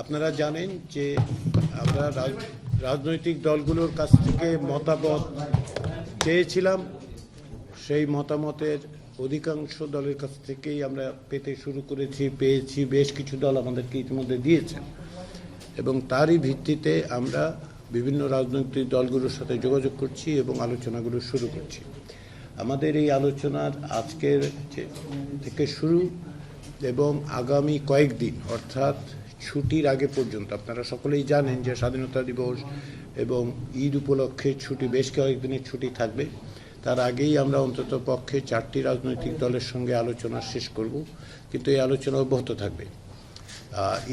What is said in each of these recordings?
আপনারা জানেন যে আমরা রাজনৈতিক দলগুলোর কাছ থেকে মতামত চেয়েছিলাম। সেই মতামতের অধিকাংশ দলের কাছ থেকেই আমরা পেতে শুরু পেয়েছি। বেশ কিছু দল আমাদেরকে ইতিমধ্যে দিয়েছেন এবং তারই ভিত্তিতে আমরা বিভিন্ন রাজনৈতিক দলগুলোর সাথে যোগাযোগ করছি এবং আলোচনাগুলো শুরু করছি। আমাদের এই আলোচনার আজকের থেকে শুরু এবং আগামী কয়েকদিন অর্থাৎ ছুটির আগে পর্যন্ত, আপনারা সকলেই জানেন যে স্বাধীনতা দিবস এবং ঈদ উপলক্ষে ছুটি, বেশ কয়েকদিনের ছুটি থাকবে। তার আগেই আমরা অন্তত পক্ষে 4টি রাজনৈতিক দলের সঙ্গে আলোচনা শেষ করব, কিন্তু এই আলোচনা অব্যাহত থাকবে।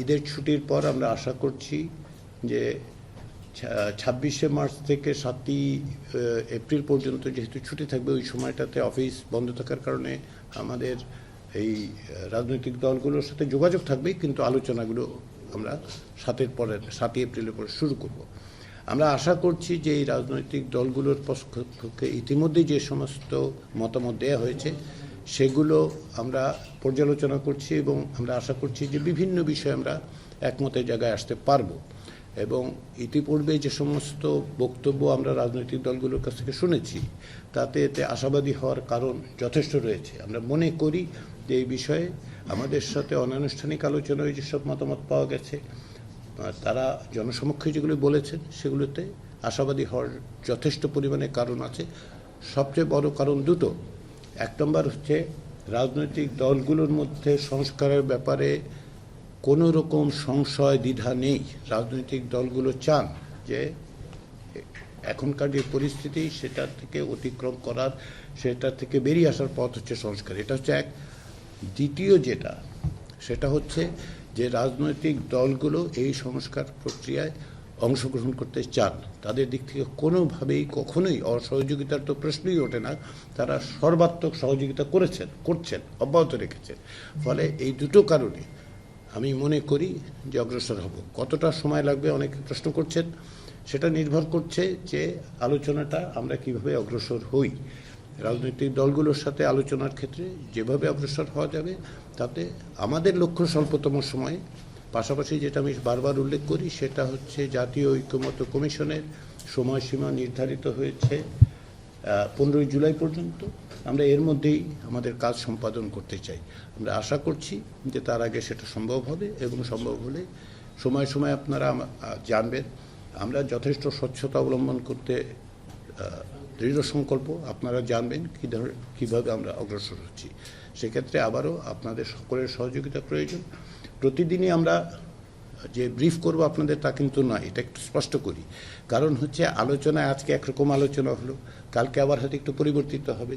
ঈদের ছুটির পর আমরা আশা করছি যে 26শে মার্চ থেকে 7ই এপ্রিল পর্যন্ত যেহেতু ছুটি থাকবে, ওই সময়টাতে অফিস বন্ধ থাকার কারণে আমাদের এই রাজনৈতিক দলগুলোর সাথে যোগাযোগ থাকবে, কিন্তু আলোচনাগুলো আমরা 7ই এপ্রিলের পর শুরু করব। আমরা আশা করছি যে এই রাজনৈতিক দলগুলোর পক্ষে ইতিমধ্যে যে সমস্ত মতামত দেওয়া হয়েছে সেগুলো আমরা পর্যালোচনা করছি এবং আমরা আশা করছি যে বিভিন্ন বিষয়ে আমরা একমতের জায়গায় আসতে পারব। এবং ইতিপূর্বে যে সমস্ত বক্তব্য আমরা রাজনৈতিক দলগুলোর কাছ থেকে শুনেছি তাতে এতে আশাবাদী হওয়ার কারণ যথেষ্ট রয়েছে। আমরা মনে করি যে এই বিষয়ে আমাদের সাথে অনানুষ্ঠানিক আলোচনায় যেসব মতামত পাওয়া গেছে, তারা জনসমক্ষে যেগুলো বলেছেন সেগুলোতে আশাবাদী হওয়ার যথেষ্ট পরিমাণে কারণ আছে। সবচেয়ে বড় কারণ দুটো। এক নম্বর হচ্ছে রাজনৈতিক দলগুলোর মধ্যে সংস্কারের ব্যাপারে কোনো রকম সংশয় দ্বিধা নেই। রাজনৈতিক দলগুলো চান যে এখনকার যে পরিস্থিতি সেটা থেকে অতিক্রম করার, সেটা থেকে বেরিয়ে আসার পথ হচ্ছে সংস্কার। এটা হচ্ছে এক। দ্বিতীয় যেটা, সেটা হচ্ছে যে রাজনৈতিক দলগুলো এই সংস্কার প্রক্রিয়ায় অংশগ্রহণ করতে চান। তাদের দিক থেকে কোনোভাবেই কখনোই অসহযোগিতার তো প্রশ্নই ওঠে না। তারা সর্বাত্মক সহযোগিতা করছেন, অব্যাহত রেখেছেন। ফলে এই দুটো কারণে আমি মনে করি যে অগ্রসর হব। কতটা সময় লাগবে অনেকে প্রশ্ন করছেন, সেটা নির্ভর করছে যে আলোচনাটা আমরা কিভাবে অগ্রসর হই। রাজনৈতিক দলগুলোর সাথে আলোচনার ক্ষেত্রে যেভাবে অগ্রসর হওয়া যাবে তাতে আমাদের লক্ষ্য স্বল্পতম সময়ে, পাশাপাশি যেটা আমি বারবার উল্লেখ করি সেটা হচ্ছে জাতীয় ঐকমত্য কমিশনের সময়সীমা নির্ধারিত হয়েছে 15ই জুলাই পর্যন্ত। আমরা এর মধ্যেই আমাদের কাজ সম্পাদন করতে চাই। আমরা আশা করছি যে তার আগে সেটা সম্ভব হবে এবং সম্ভব হলে সময় সময় আপনারা জানবেন আমরা যথেষ্ট স্বচ্ছতা অবলম্বন করতে দৃঢ় সংকল্প। আপনারা জানবেন কীভাবে আমরা অগ্রসর হচ্ছি। সেক্ষেত্রে আবারও আপনাদের সকলের সহযোগিতা প্রয়োজন। প্রতিদিনই আমরা যে ব্রিফ করব আপনাদের তা কিন্তু নয়, এটা একটু স্পষ্ট করি। কারণ হচ্ছে আলোচনায় আজকে একরকম আলোচনা হলো, কালকে আবার হয়তো একটু পরিবর্তিত হবে।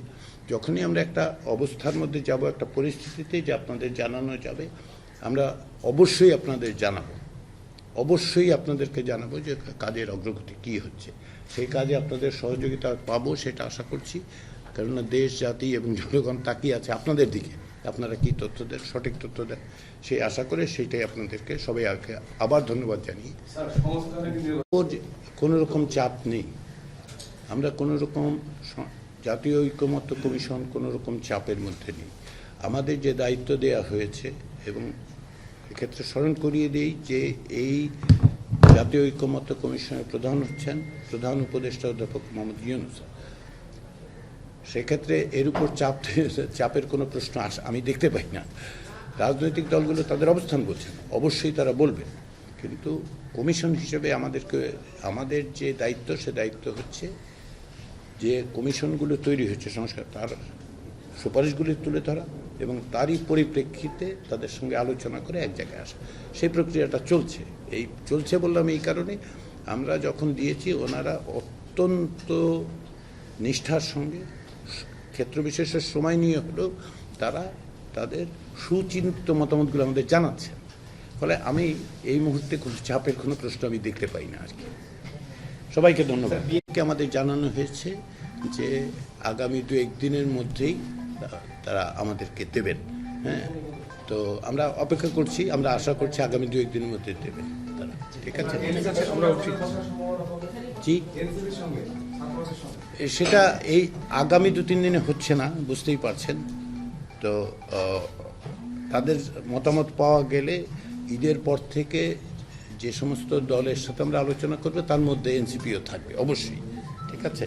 যখনই আমরা একটা অবস্থার মধ্যে যাব, একটা পরিস্থিতিতে যে আপনাদের জানানো যাবে, আমরা অবশ্যই আপনাদের জানাবো, অবশ্যই আপনাদেরকে জানাবো যে কাজের অগ্রগতি কী হচ্ছে। সেই কাজে আপনাদের সহযোগিতা পাবো সেটা আশা করছি। কেননা দেশ, জাতি এবং জনগণ তাকিয়ে আছে আপনাদের দিকে, আপনারা কি তথ্য দেন, সঠিক তথ্য দেন, সেই আশা করে সেইটাই আপনাদেরকে সবাই আবার ধন্যবাদ জানিয়ে কোনো রকম চাপ নেই। আমরা কোনো রকম জাতীয় ঐকমত্য কমিশন কোনো রকম চাপের মধ্যে নেই। আমাদের যে দায়িত্ব দেয়া হয়েছে, এবং এক্ষেত্রে স্মরণ করিয়ে দিই যে এই জাতীয় ঐকমত্য কমিশনের প্রধান হচ্ছেন প্রধান উপদেষ্টা অধ্যাপক মোহাম্মদ ইউনূস। সেক্ষেত্রে এর উপর চাপের কোনো প্রশ্ন আমি দেখতে পাই না। রাজনৈতিক দলগুলো তাদের অবস্থান বলছেন, অবশ্যই তারা বলবেন, কিন্তু কমিশন হিসেবে আমাদের যে দায়িত্ব, সে দায়িত্ব হচ্ছে যে কমিশনগুলো তৈরি হচ্ছে সংস্কার, তার সুপারিশগুলি তুলে ধরা এবং তারই পরিপ্রেক্ষিতে তাদের সঙ্গে আলোচনা করে এক জায়গায় আসা। সেই প্রক্রিয়াটা চলছে বললাম এই কারণে। আমরা যখন দিয়েছি ওনারা অত্যন্ত নিষ্ঠার সঙ্গে, ক্ষেত্রবিশেষের সময় নিয়ে হলেও তারা তাদের সুচিন্তিত মতামতগুলো আমাদের জানাচ্ছেন। ফলে আমি এই মুহূর্তে কোনো চাপের কোনো প্রশ্ন আমি দেখতে পাই না আর কি। সবাইকে ধন্যবাদ। আমাদের জানানো হয়েছে যে আগামী 2-1 দিনের মধ্যেই তারা আমাদেরকে দেবেন। হ্যাঁ, তো আমরা অপেক্ষা করছি, আমরা আশা করছি আগামী 2-1 দিনের মধ্যে দেবেন তারা। ঠিক আছে, জি, সেটা এই আগামী 2-3 দিনে হচ্ছে না, বুঝতেই পারছেন। তো তাদের মতামত পাওয়া গেলে ঈদের পর থেকে যে সমস্ত দলের সাথে আমরা আলোচনা করবো তার মধ্যে এনসিপিও থাকবে অবশ্যই, ঠিক আছে।